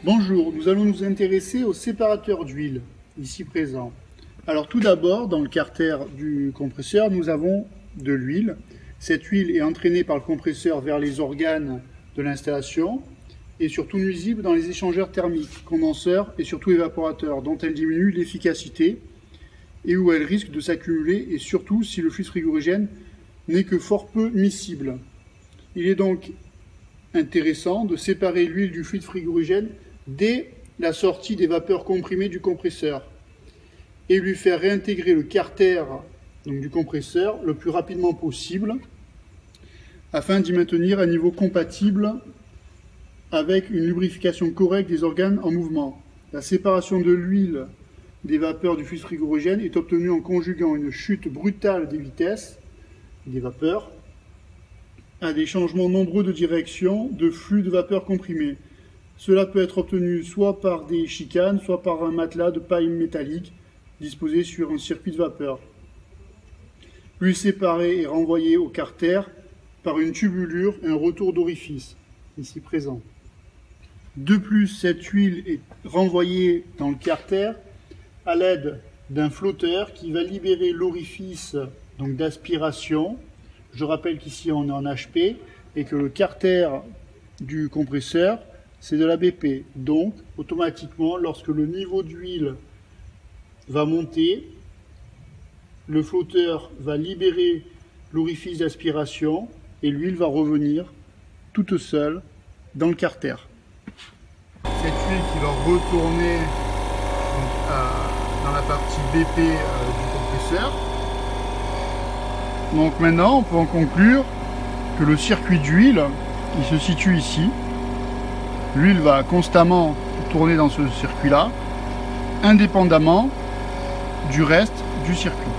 Bonjour, nous allons nous intéresser au séparateur d'huile, ici présent. Alors tout d'abord, dans le carter du compresseur, nous avons de l'huile. Cette huile est entraînée par le compresseur vers les organes de l'installation et surtout nuisible dans les échangeurs thermiques, condenseurs et surtout évaporateurs, dont elle diminue l'efficacité et où elle risque de s'accumuler et surtout si le fluide frigorigène n'est que fort peu miscible. Il est donc intéressant de séparer l'huile du fluide frigorigène dès la sortie des vapeurs comprimées du compresseur et lui faire réintégrer le carter du compresseur le plus rapidement possible afin d'y maintenir un niveau compatible avec une lubrification correcte des organes en mouvement. La séparation de l'huile des vapeurs du fluide frigorigène est obtenue en conjuguant une chute brutale des vitesses des vapeurs à des changements nombreux de direction de flux de vapeur comprimé. Cela peut être obtenu soit par des chicanes, soit par un matelas de paille métallique disposé sur un circuit de vapeur. L'huile séparée est renvoyée au carter par une tubulure et un retour d'orifice, ici présent. De plus, cette huile est renvoyée dans le carter à l'aide d'un flotteur qui va libérer l'orifice d'aspiration. Je rappelle qu'ici on est en HP et que le carter du compresseur c'est de la BP. Donc automatiquement lorsque le niveau d'huile va monter, le flotteur va libérer l'orifice d'aspiration et l'huile va revenir toute seule dans le carter. Cette huile qui va retourner dans la partie BP du compresseur. Donc maintenant on peut en conclure que le circuit d'huile il se situe ici. L'huile va constamment tourner dans ce circuit là indépendamment du reste du circuit.